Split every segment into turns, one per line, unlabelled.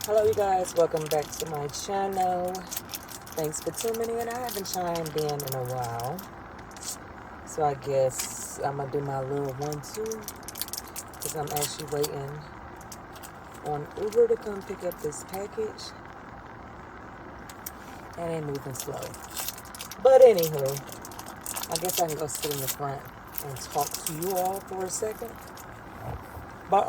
Hello you guys, welcome back to my channel. Thanks for tuning in. I haven't chimed in a while, so I guess I'm gonna do my little 1-2 because I'm actually waiting on Uber to come pick up this package and they moving slow. But anywho, I guess I can go sit in the front and talk to you all for a second. But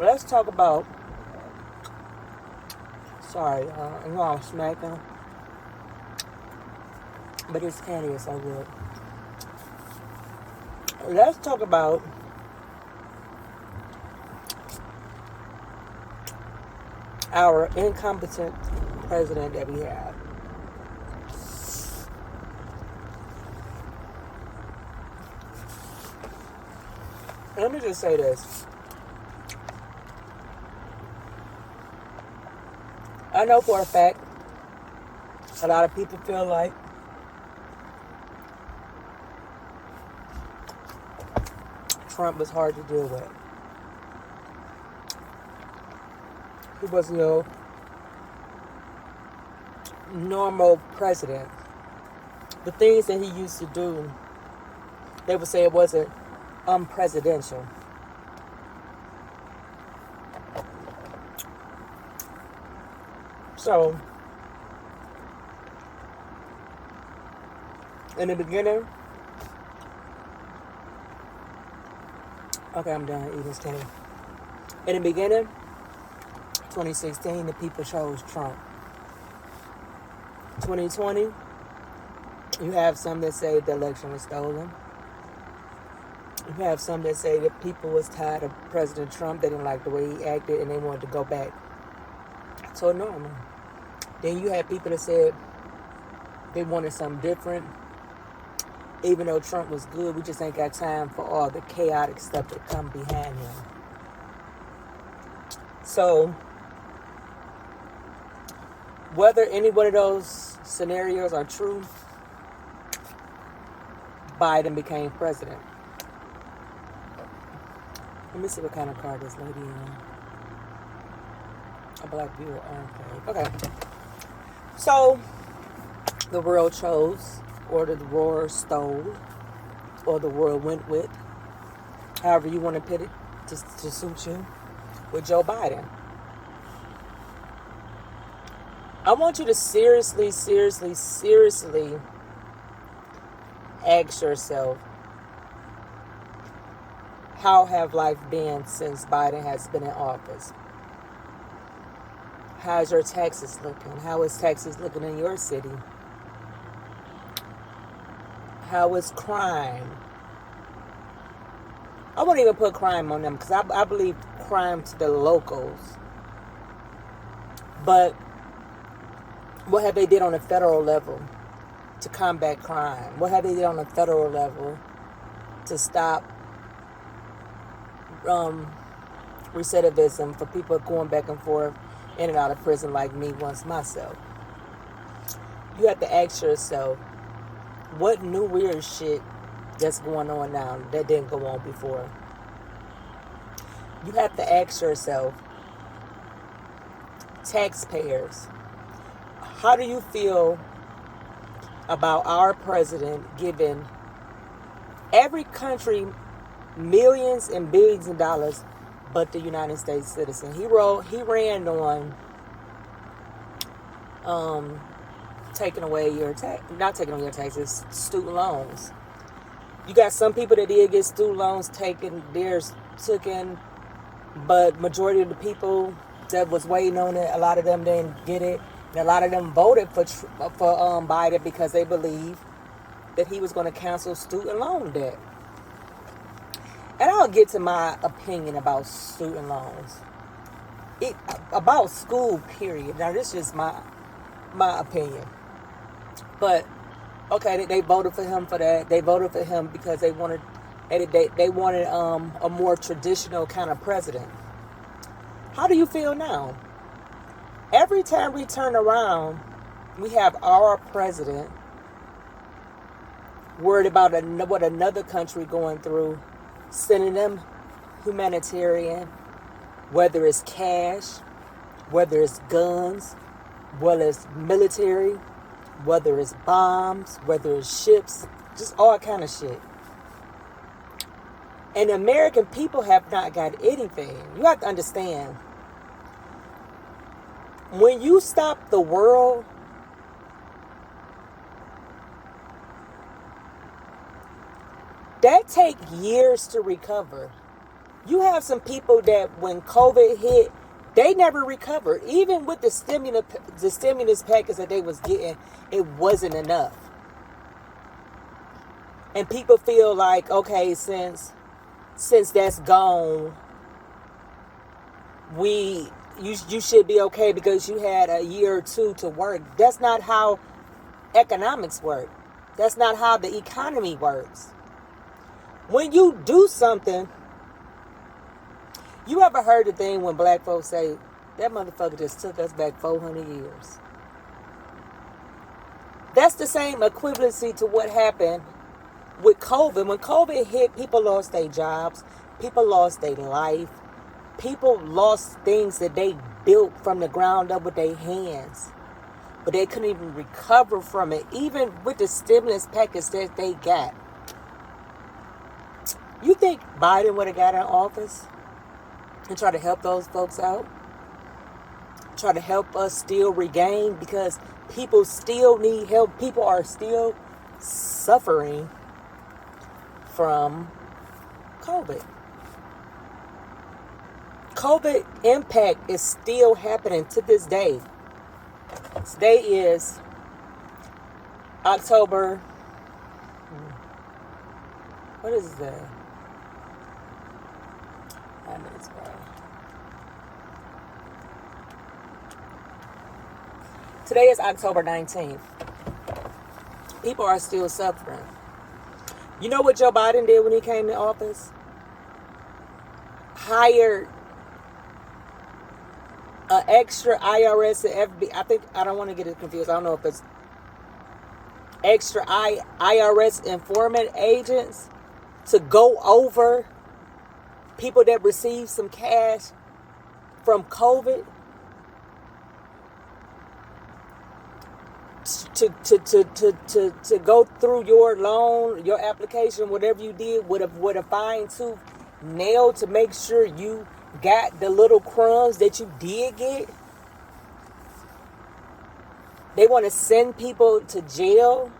let's talk about. Sorry, I know I'm smacking, but this candy is so good. Let's talk about our incompetent president that we have. Let me just say this. I know for a fact a lot of people feel like Trump was hard to deal with. He was no normal president. The things that he used to do, they would say it wasn't unpresidential. So, in the beginning, okay, I'm done eating this candy. In the beginning, 2016, the people chose Trump. 2020, you have some that say the election was stolen. You have some that say that people was tired of President Trump. They didn't like the way he acted and they wanted to go back to normal. Then you had people that said they wanted something different. Even though Trump was good, we just ain't got time for all the chaotic stuff that come behind him. So, whether any one of those scenarios are true, Biden became president. Let me see what kind of car this lady in. A black viewer. Okay. So, the world chose, or the world stole, or the world went with, however you want to put it, to suit you, with Joe Biden. I want you to seriously ask yourself, how have life been since Biden has been in office? How's your taxes looking? How is taxes looking in your city? How is crime? I won't even put crime on them because I believe crime to the locals. But what have they did on a federal level to combat crime? What have they did on a federal level to stop recidivism for people going back and forth in and out of prison like me once myself? You have to ask yourself, what new weird shit that's going on now that didn't go on before? You have to ask yourself, taxpayers, how do you feel about our president giving every country millions and billions of dollars but the United States citizen? He ran on taking away your not taking away your taxes, student loans. You got some people that did get student loans taken, but majority of the people that was waiting on it, a lot of them didn't get it, and a lot of them voted for Biden because they believed that he was going to cancel student loan debt. And I'll get to my opinion about student loans. About school, period. Now, this is my opinion. But, okay, they voted for him for that. They voted for him because they wanted And they wanted a more traditional kind of president. How do you feel now? Every time we turn around, we have our president worried about what another country going through, sending them humanitarian, whether it's cash, whether it's guns, whether it's military, whether it's bombs, whether it's ships, just all kind of shit. And the American people have not got anything. You have to understand, when you stop the world, that take years to recover. You have some people that when COVID hit, they never recovered. Even with the stimulus package that they was getting, it wasn't enough. And people feel like, okay, since that's gone, you should be okay because you had a year or two to work. That's not how economics work. That's not how the economy works. When you do something, you ever heard the thing when black folks say, that motherfucker just took us back 400 years? That's the same equivalency to what happened with COVID. When COVID hit, people lost their jobs. People lost their life. People lost things that they built from the ground up with their hands. But they couldn't even recover from it, even with the stimulus package that they got. You think Biden would have got in office and try to help those folks out? Try to help us still regain, because people still need help. People are still suffering from COVID. COVID impact is still happening to this day. Today is October. What is that? 5 minutes ago. Today is October 19th. People are still suffering. You know what Joe Biden did when he came to office? Hired an extra IRS and FBI. I don't want to get it confused. I don't know if it's extra IRS informant agents to go over people that received some cash from COVID to go through your loan, your application, whatever you did with a fine tooth nail to make sure you got the little crumbs that you did get. They want to send people to jail.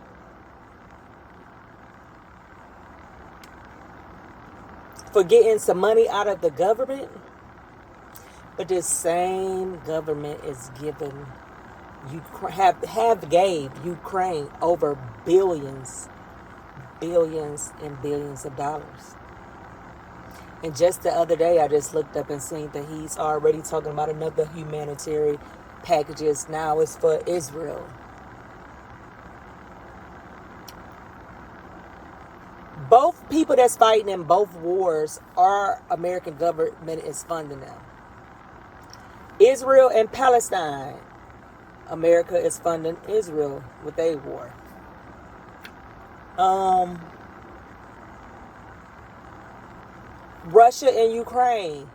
For getting some money out of the government. But this same government is giving gave Ukraine over billions and billions of dollars. And just the other day, I just looked up and seen that he's already talking about another humanitarian packages. Now it's for Israel. Both people that's fighting in both wars, our American government is funding them. Israel and Palestine, America is funding Israel with their war. Russia and Ukraine,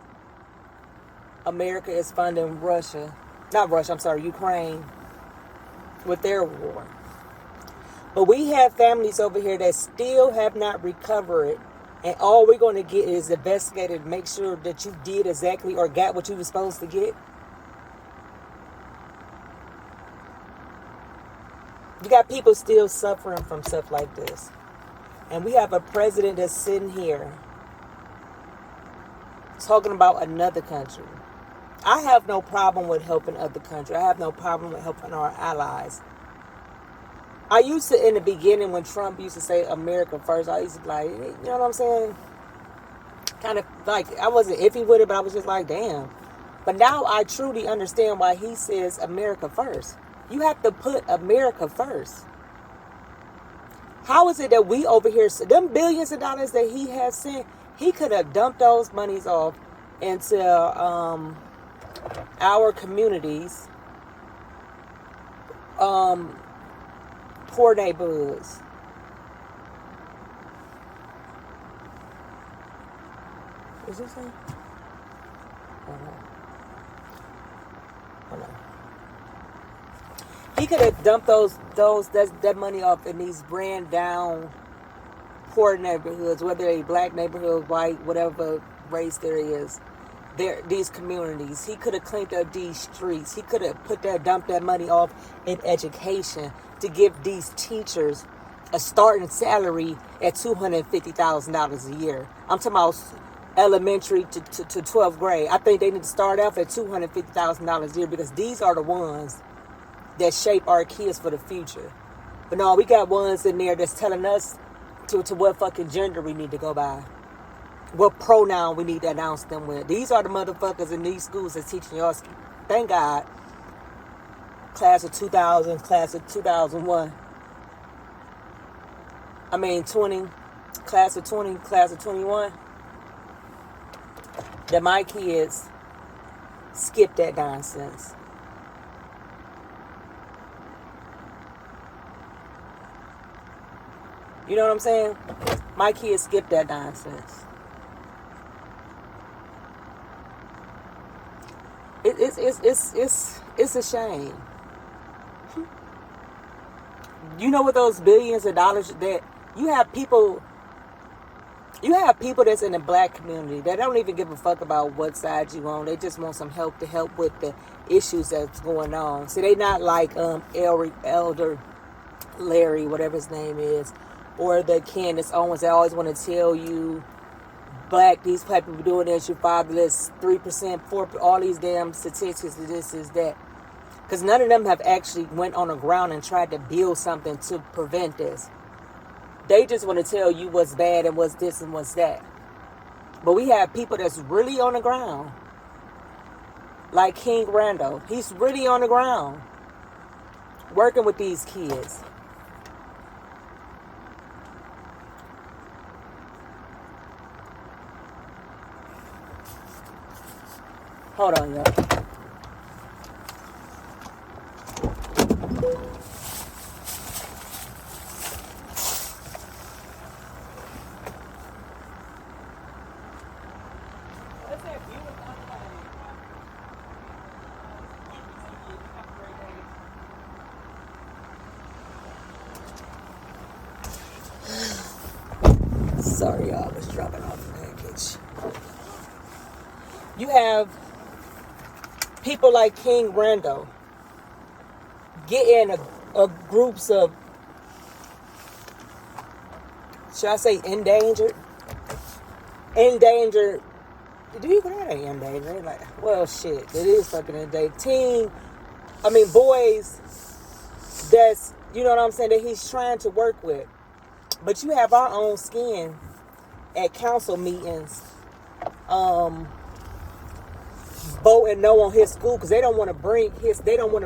America is funding Ukraine with their war. But we have families over here that still have not recovered, and all we're going to get is investigated to make sure that you did exactly or got what you were supposed to get. You got people still suffering from stuff like this. And we have a president that's sitting here talking about another country. I have no problem with helping other countries. I have no problem with helping our allies. I used to, in the beginning, when Trump used to say America first, I used to be like, you know what I'm saying? Kind of like, I wasn't iffy with it, but I was just like, damn. But now I truly understand why he says America first. You have to put America first. How is it that we over here, them billions of dollars that he has sent, he could have dumped those monies off into our communities, poor neighborhoods. Is this thing? Hold on. He could have dumped that money off in these ran down poor neighborhoods, whether they black neighborhood, white, whatever race there is. These communities. He could have cleaned up these streets. He could have dumped that money off in education to give these teachers a starting salary at $250,000 a year. I'm talking about elementary to 12th grade. I think they need to start off at $250,000 a year, because these are the ones that shape our kids for the future. But no, we got ones in there that's telling us to what fucking gender we need to go by, what pronoun we need to announce them with. These are the motherfuckers in these schools that's teaching us. Thank God, class of 2000, class of 2001. I mean 20, class of 20, class of 21. That my kids skip that nonsense. You know what I'm saying? My kids skip that nonsense. It's a shame. You know what those billions of dollars that you have people that's in the black community that don't even give a fuck about what side you on. They just want some help to help with the issues that's going on. See, they not like Elder Larry, whatever his name is, or the Candace Owens. They always want to tell you these black people doing this, you're fatherless, 3%, 4%, all these damn statistics, this is that. Because none of them have actually went on the ground and tried to build something to prevent this. They just want to tell you what's bad and what's this and what's that. But we have people that's really on the ground. Like King Randall. He's really on the ground, working with these kids. Hold on, y'all. Sorry, y'all. I was dropping off the package. You have people like King Randall getting a groups of, should I say endangered? Endangered. Do you call that endangered? Like, well, shit. It is fucking endangered. Boys that's, you know what I'm saying, that he's trying to work with. But you have our own skin at council meetings voting no on his school because they don't want to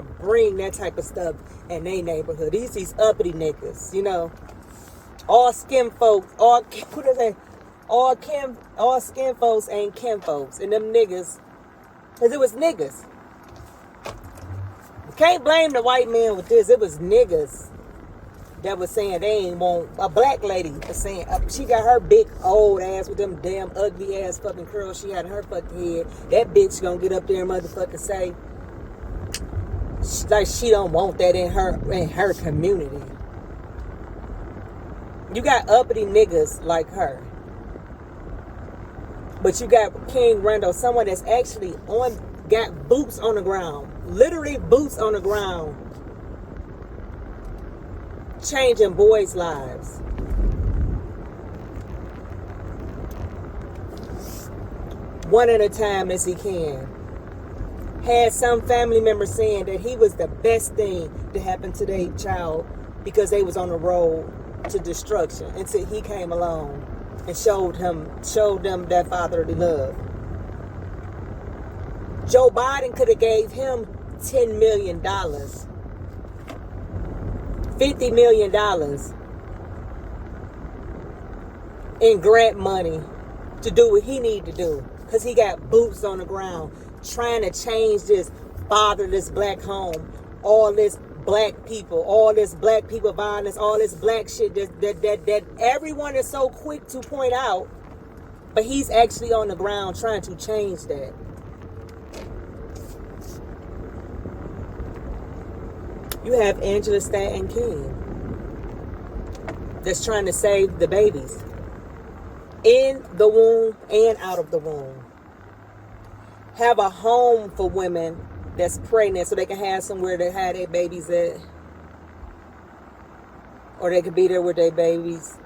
bring that type of stuff in their neighborhood. These uppity niggas, you know. All skin folks, all skin folks ain't kin folks. And them niggas, because it was niggas. You can't blame the white man with this. It was niggas that was saying they ain't want a black lady was saying she got her big old ass with them damn ugly ass fucking curls she had in her fucking head. That bitch gonna get up there and motherfucking say like she don't want that in her community. You got uppity niggas like her, but you got King Randall, someone that's actually got boots on the ground, literally boots on the ground, changing boys' lives. One at a time as he can. Had some family members saying that he was the best thing to happen to their child because they was on the road to destruction until he came along and showed them that fatherly love. Joe Biden could have gave him $10 million. $50 million and grant money to do what he need to do. Because he got boots on the ground trying to change this fatherless black home. All this black people violence, all this black shit that everyone is so quick to point out. But he's actually on the ground trying to change that. You have Angela Stanton King that's trying to save the babies in the womb and out of the womb. Have a home for women that's pregnant so they can have somewhere to have their babies at. Or they could be there with their babies.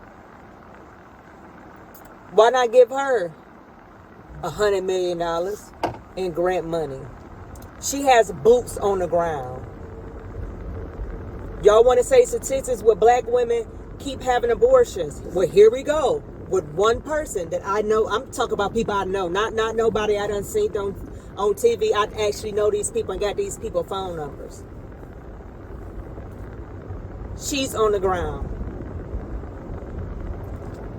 Why not give her $100 million in grant money? She has boots on the ground. Y'all want to say statistics where black women keep having abortions? Well, here we go. With one person that I know. I'm talking about people I know. Not nobody I done seen on TV. I actually know these people and got these people phone numbers. She's on the ground.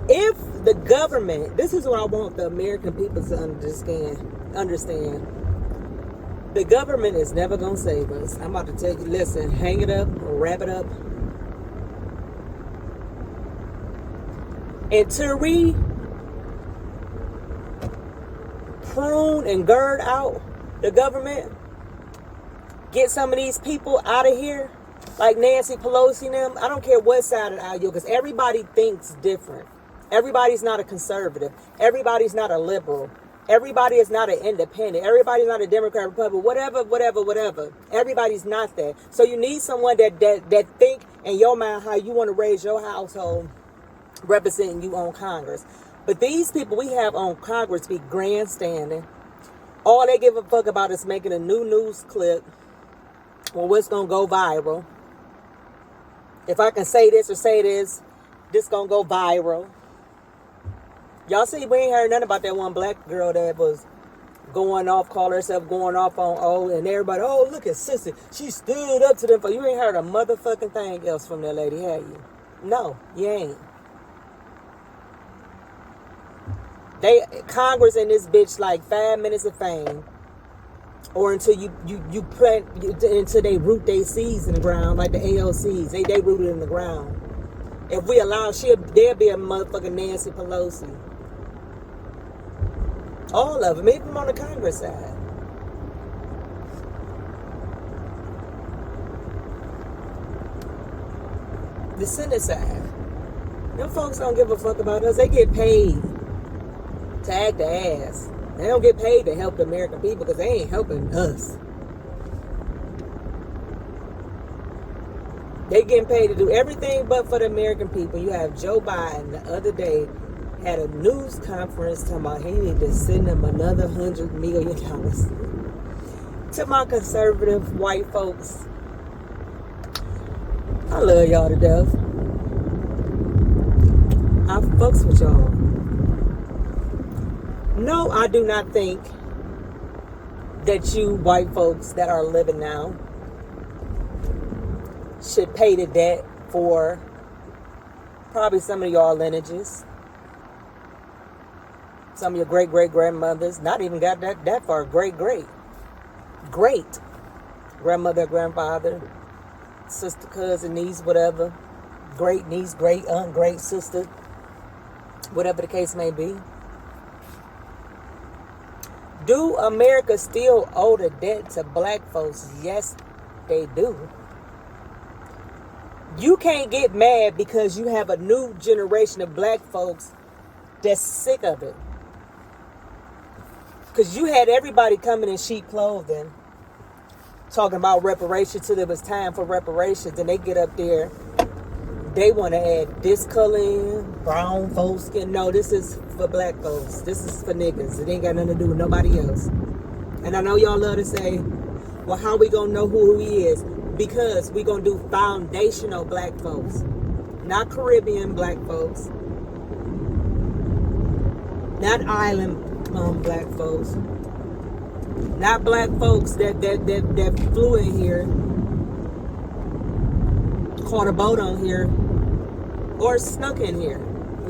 If the government, this is what I want the American people to understand. The government is never going to save us. I'm about to tell you, listen, hang it up or wrap it up. And to prune and gird out the government, get some of these people out of here, like Nancy Pelosi and them. I don't care what side of the aisle you're, because everybody thinks different. Everybody's not a conservative. Everybody's not a liberal. Everybody is not an independent. Everybody's not a Democrat, Republican, whatever. Everybody's not that. So you need someone that think in your mind how you want to raise your household, representing you on Congress. But these people we have on Congress be grandstanding. All they give a fuck about is making a new news clip or what's going to go viral. If I can say this or say this going to go viral. Y'all see, we ain't heard nothing about that one black girl that was going off, call herself going off on and everybody, oh, look at Sissy. She stood up to them. You ain't heard a motherfucking thing else from that lady, have you? No, you ain't. Congress in this bitch like 5 minutes of fame, or until you plant until they root their seeds in the ground, like the AOCs. They rooted in the ground. If we allow, there'll be a motherfucking Nancy Pelosi. All of them, even on the Congress side. The Senate side. Them folks don't give a fuck about us. They get paid to act the ass. They don't get paid to help the American people because they ain't helping us. They getting paid to do everything but for the American people. You have Joe Biden the other day had a news conference talking about he need to send them another $100 million to my conservative white folks. I love y'all to death. I fucks with y'all. No, I do not think that you white folks that are living now should pay the debt for probably some of y'all lineages. Some of your great-great-grandmothers, not even got that far, great-grandmother, grandfather, sister, cousin, niece, whatever, great niece, great aunt, great sister, whatever the case may be. Do America still owe the debt to black folks? Yes, they do. You can't get mad because you have a new generation of black folks that's sick of it. Because you had everybody coming in sheep clothing talking about reparations till it was time for reparations, and they get up there, they want to add this color in, brown folks skin. No, this is for black folks. This is for niggas. It ain't got nothing to do with nobody else. And I know y'all love to say, well, how we gonna know who he is? Because we gonna do foundational black folks, not Caribbean black folks, not island black folks, not black folks that flew in here, caught a boat on here, or snuck in here.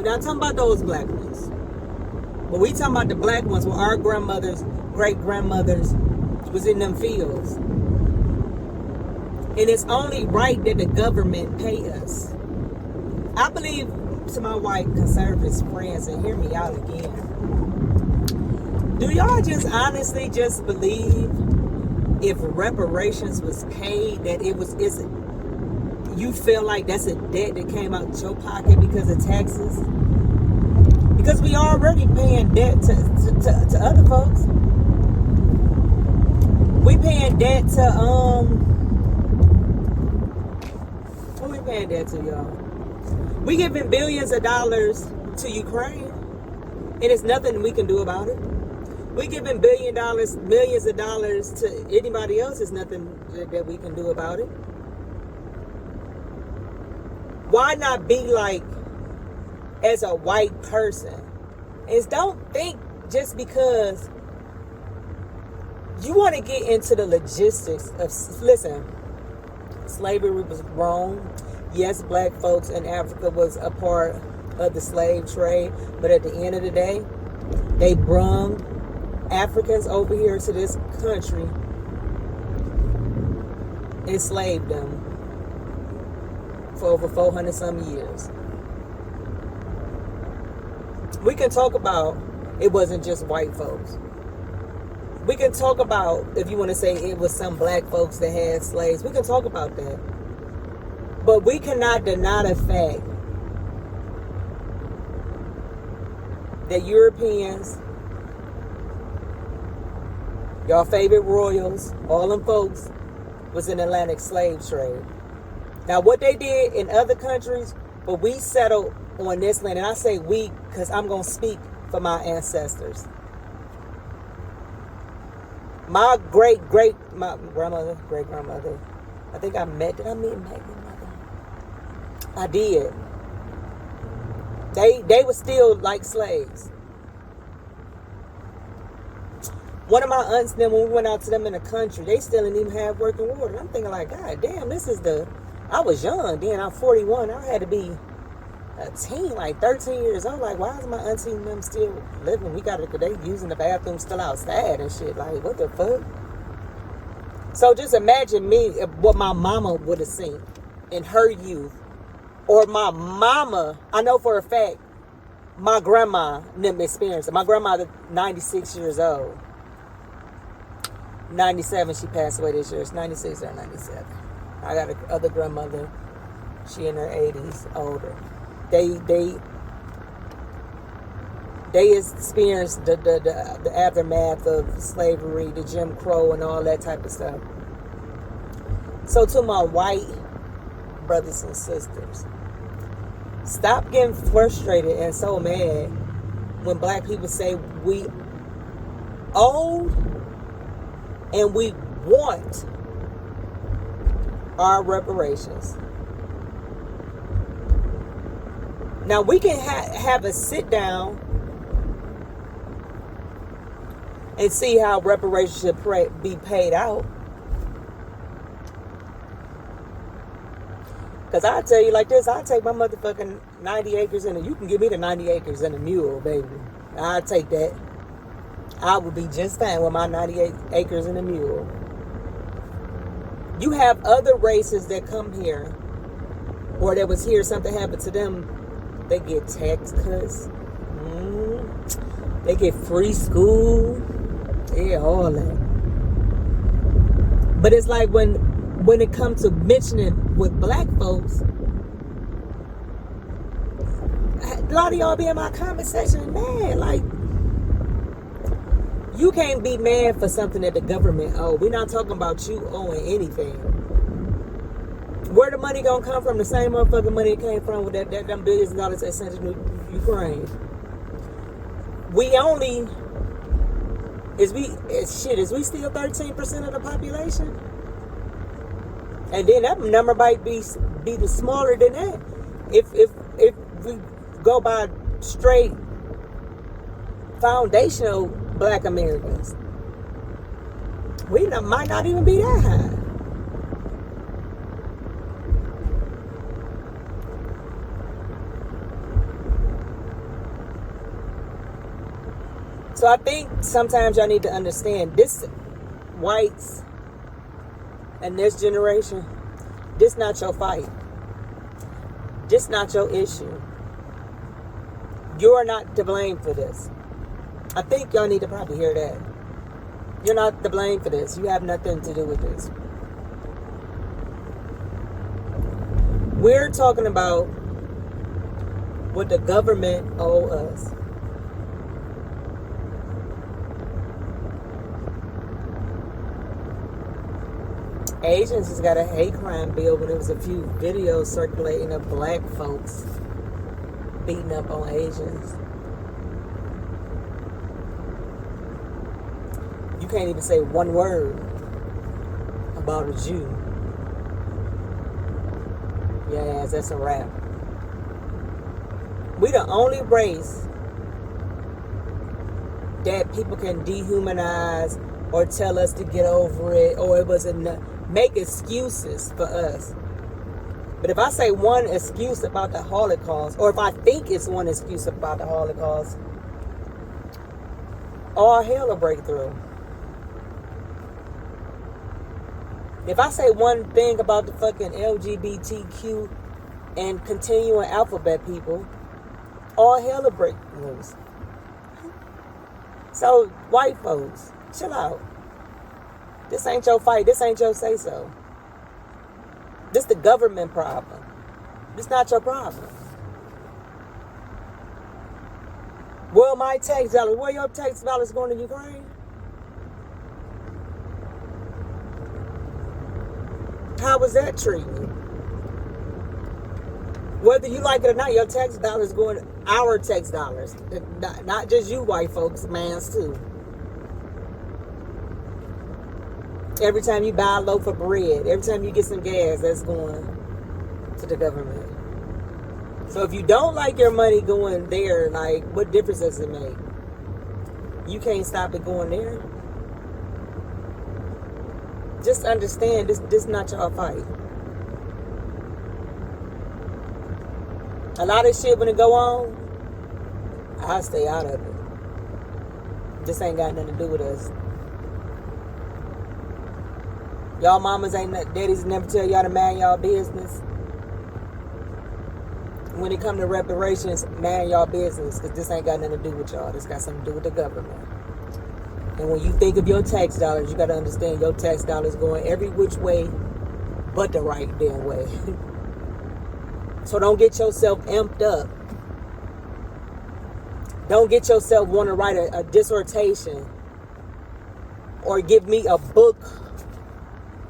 We're not talking about those black ones. But we talking about the black ones where our grandmothers, great-grandmothers was in them fields. And it's only right that the government pay us. I believe, to my white conservative friends, and hear me out again, do y'all just honestly just believe if reparations was paid that you feel like that's a debt that came out your pocket because of taxes? Because we already paying debt to other folks. We paying debt to who we paying debt to, y'all? We giving billions of dollars to Ukraine, and there's nothing we can do about it. We giving millions of dollars to anybody else. There's nothing that we can do about it. Why not be like, as a white person, is don't think just because you want to get into the logistics of, listen, slavery was wrong. Yes, black folks in Africa was a part of the slave trade, but at the end of the day, they brung Africans over here to this country, enslaved them for over 400 some years. We can talk about it wasn't just white folks. We can talk about, if you want to say it was some black folks that had slaves, we can talk about that. But we cannot deny the fact that Europeans, y'all favorite royals, all them folks, was in the Atlantic slave trade. Now, what they did in other countries, but we settled on this land, and I say we because I'm going to speak for my ancestors. My grandmother, great-grandmother, I think I met, did I meet my grandmother? I did. They were still like slaves. One of my aunts, then when we went out to them in the country, they still didn't even have working water. I'm thinking like, God damn, I was young then, I'm 41. I had to be a teen, like 13 years old. Like, why is my auntie and them still living? They using the bathroom still outside and shit. Like, what the fuck? So just imagine me, what my mama would have seen in her youth. Or my mama, I know for a fact, my grandma never experienced it. My grandmother, 96 years old. 97, she passed away this year. It's 96 or 97. I got another grandmother. She in her 80s, older. They experienced the aftermath of slavery, the Jim Crow, and all that type of stuff. So to my white brothers and sisters, stop getting frustrated and so mad when black people say we owe and we want our reparations. Now we can have a sit down and see how reparations should be paid out. Because I tell you like this, I take my motherfucking 90 acres and you can give me the 90 acres and a mule, baby. I'll take that. I would be just fine with my 98 acres and a mule. You have other races that come here, or that was here, something happened to them, they get tax cuts. They get free school. Yeah, all that. But it's like when it comes to mentioning with black folks, a lot of y'all be in my comment section, man, like, you can't be mad for something that the government owe. We're not talking about you owing anything. Where the money gonna come from? The same motherfucking money it came from with them billions of dollars they sent to Ukraine. Is we still 13% of the population? And then that number might be smaller than that. If we go by straight foundational black Americans, we might not even be that high. So I think sometimes y'all need to understand this, whites and this generation, this not your fight. This not your issue. You're not to blame for this. I think y'all need to probably hear that. You're not to blame for this. You have nothing to do with this. We're talking about what the government owe us. Asians has got a hate crime bill, but there was a few videos circulating of black folks beating up on Asians. You can't even say one word about a Jew. Yes, that's a wrap. We the only race that people can dehumanize or tell us to get over it, or it was enough. Make excuses for us. But if I say one excuse about the Holocaust, or if I think it's one excuse about the Holocaust, all hell will break through. If I say one thing about the fucking LGBTQ and continuing alphabet people, all hell will break loose. So, white folks, chill out. This ain't your fight. This ain't your say-so. This the government problem. This not your problem. Where my tax dollars? Where your tax dollars going to Ukraine? How was that treated? Whether you like it or not, your tax dollars going, our tax dollars. Not just you white folks, mans too. Every time you buy a loaf of bread, every time you get some gas, that's going to the government. So if you don't like your money going there, like, what difference does it make? You can't stop it going there. Just understand, this not your fight. A lot of shit when it go on, I'll stay out of it. This ain't got nothing to do with us. Y'all mamas ain't, daddies never tell y'all to mind y'all business. When it come to reparations, mind y'all business, because this ain't got nothing to do with y'all. This got something to do with the government. And when you think of your tax dollars, you got to understand your tax dollars going every which way but the right damn way. So don't get yourself amped up. Don't get yourself want to write a dissertation or give me a book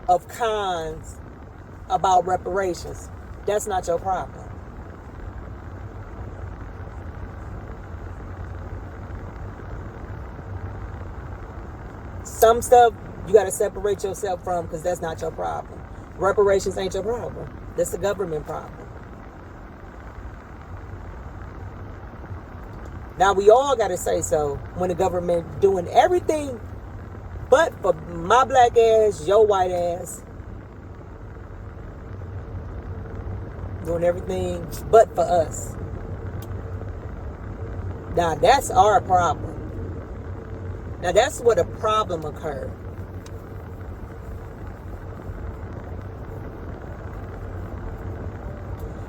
of cons about reparations. That's not your problem. Some stuff you got to separate yourself from, because that's not your problem. Reparations ain't your problem. That's the government problem. Now we all got to say so when the government doing everything but for my black ass, your white ass. Doing everything but for us. Now that's our problem. Now that's where the problem occurred.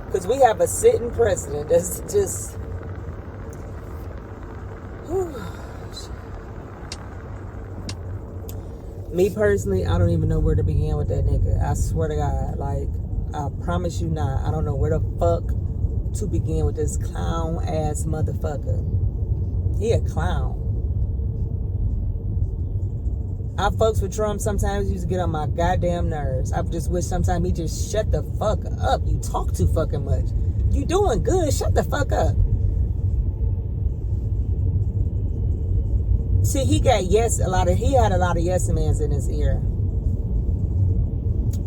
Because we have a sitting president that's just... Me personally, I don't even know where to begin with that nigga. I swear to God. Like, I promise you not. I don't know where the fuck to begin with this clown ass motherfucker. He a clown. I fucks with Trump sometimes. He used to get on my goddamn nerves. I just wish sometimes he just shut the fuck up. You talk too fucking much. You doing good. Shut the fuck up. See, he had a lot of yes mans in his ear.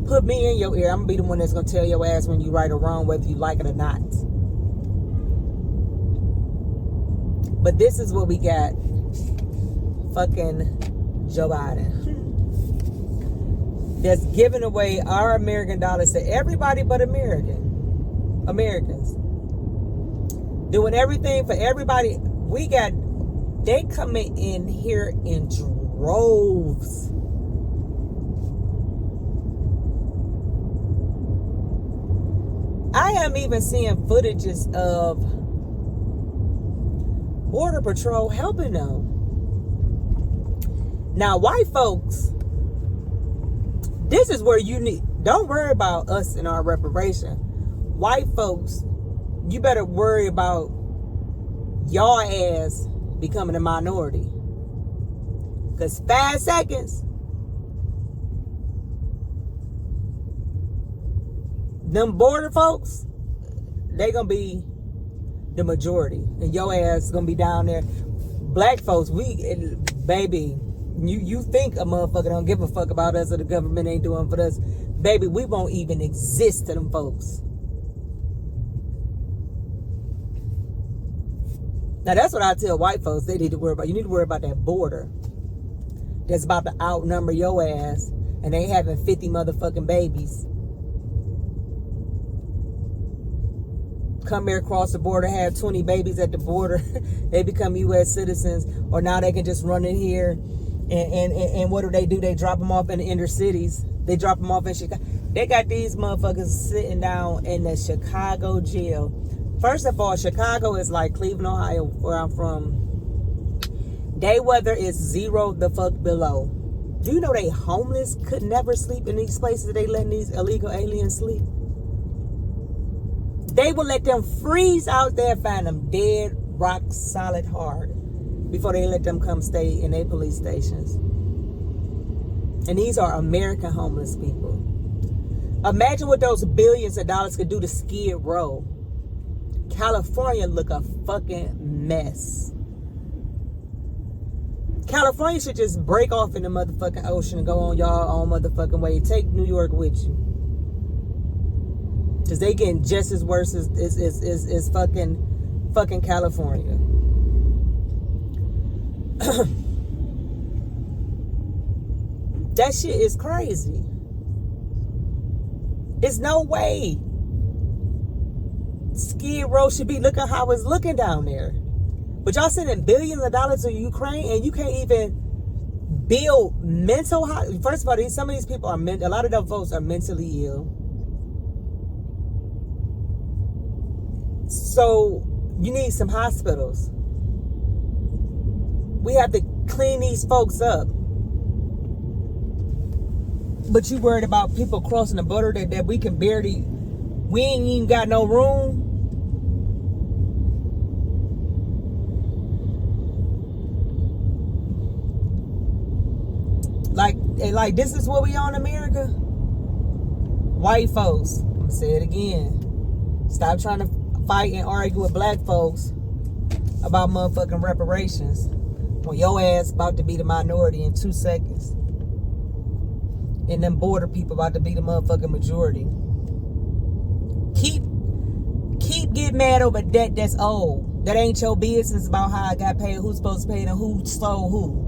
Put me in your ear. I'm gonna be the one that's gonna tell your ass when you right or wrong, whether you like it or not. But this is what we got. Fucking Joe Biden. That's giving away our American dollars to everybody but Americans. Doing everything for everybody. We got They coming in here in droves. I am even seeing footages of Border Patrol helping them. Now, white folks, this is where you need, don't worry about us and our reparation. White folks, you better worry about y'all ass becoming a minority. Because 5 seconds, them border folks, they gonna be the majority. And your ass gonna be down there. Black folks, baby, you think a motherfucker don't give a fuck about us or the government ain't doing for us. Baby, we won't even exist to them folks. Now that's what I tell white folks they need to worry about. You need to worry about that border that's about to outnumber your ass, and they having 50 motherfucking babies. Come here across the border, have 20 babies at the border. They become U.S. citizens, or now they can just run in here. And what do? They drop them off in the inner cities. They drop them off in Chicago. They got these motherfuckers sitting down in the Chicago jail. First of all, Chicago is like Cleveland, Ohio, where I'm from. Day weather is 0 the fuck below. Do you know they homeless could never sleep in these places they letting these illegal aliens sleep? They will let them freeze out there, find them dead, rock solid hard, before they let them come stay in their police stations. And these are American homeless people. Imagine what those billions of dollars could do to Skid Row. California look a fucking mess. California should just break off in the motherfucking ocean and go on y'all own motherfucking way. Take New York with you. Because they getting just as worse as fucking California. That shit is crazy. There's no way Skid Row should be looking how it's looking down there. But y'all sending billions of dollars to Ukraine and you can't even build mental health. First of all, some of these people are a lot of them folks are mentally ill. So you need some hospitals. We have to clean these folks up. But you worried about people crossing the border that we can barely, we ain't even got no room. Like this is what we on, America? White folks, I'm gonna say it again. Stop trying to fight and argue with black folks about motherfucking reparations when your ass about to be the minority in 2 seconds. And them border people about to be the motherfucking majority. Keep getting mad over debt that's old. That ain't your business about how I got paid, who's supposed to pay, and who stole who.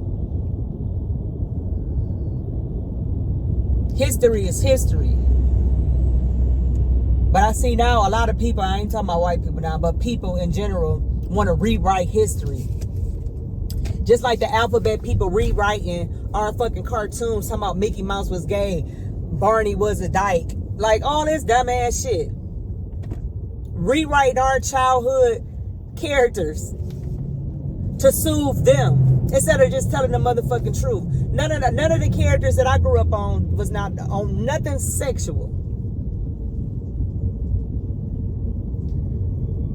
History is history. But I see now a lot of people, I ain't talking about white people now, but people in general want to rewrite history. Just like the alphabet people rewriting our fucking cartoons talking about Mickey Mouse was gay, Barney was a dyke. Like all this dumbass shit. Rewrite our childhood characters to soothe them instead of just telling the motherfucking truth. None of the characters that I grew up on was not on nothing sexual.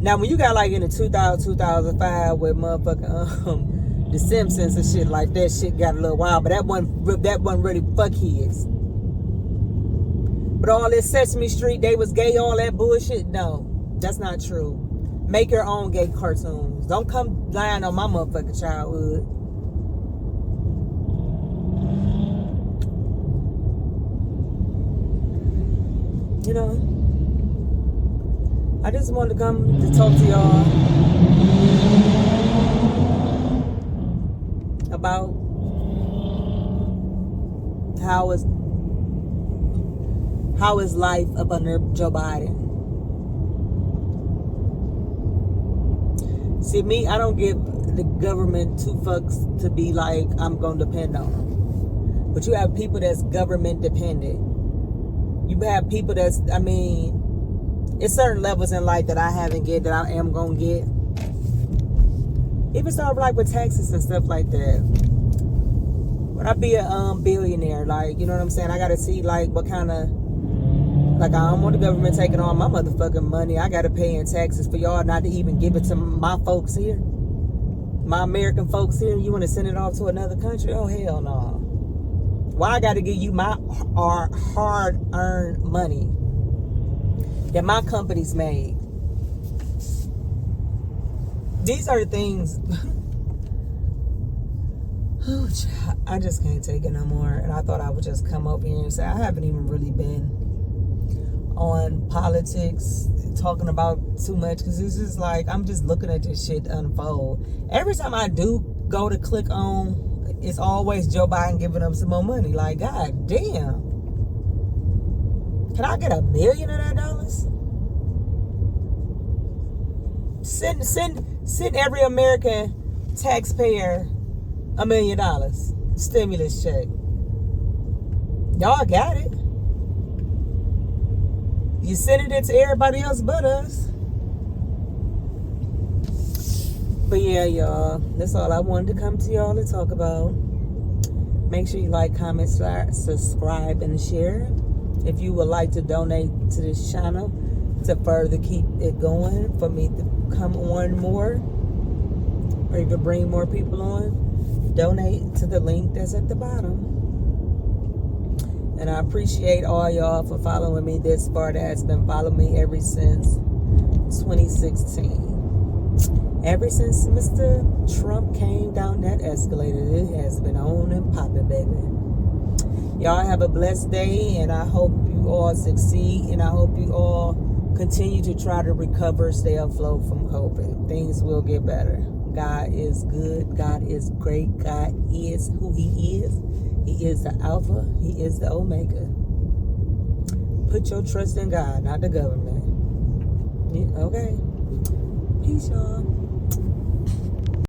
Now when you got like in the 2005 with motherfucking The Simpsons and shit like that, shit got a little wild, but that wasn't really fuck kids. But all this Sesame Street, they was gay, all that bullshit, no, that's not true. Make your own gay cartoons. Don't come lying on my motherfucking childhood. You know, I just wanted to come to talk to y'all about how is life up under Joe Biden. See, me, I don't give the government too fucks to be like, I'm going to depend on them. But you have people that's government dependent. You have people that's, I mean, it's certain levels in life that I haven't get that I am going to get. Even stuff like with taxes and stuff like that. When I be a billionaire, like, you know what I'm saying? I got to see, like, what kind of, like, I don't want the government taking all my motherfucking money. I got to pay in taxes for y'all not to even give it to my folks here. My American folks here. You want to send it off to another country? Oh, hell no. Why I got to give you my hard-earned money that my company's made? These are the things. Oh, I just can't take it no more. And I thought I would just come up here and say I haven't even really been on politics, talking about too much, because it's just like I'm just looking at this shit unfold. Every time I do go to click on, it's always Joe Biden giving them some more money. Like, god damn, can I get $1 million of that dollars? Send every American taxpayer $1 million stimulus check. Y'all got it. You sending it to everybody else but us. But yeah, y'all, that's all I wanted to come to y'all to talk about. Make sure you like, comment, subscribe, and share. If you would like to donate to this channel to further keep it going, for me to come on more, or even bring more people on, donate to the link that's at the bottom. And I appreciate all y'all for following me this far. That has been following me ever since 2016. Ever since Mr. Trump came down that escalator, it has been on and popping, baby. Y'all have a blessed day, and I hope you all succeed, and I hope you all continue to try to recover, stay afloat from COVID. Things will get better. God is good. God is great. God is who He is. He is the Alpha. He is the Omega. Put your trust in God, not the government. Okay. Peace, y'all.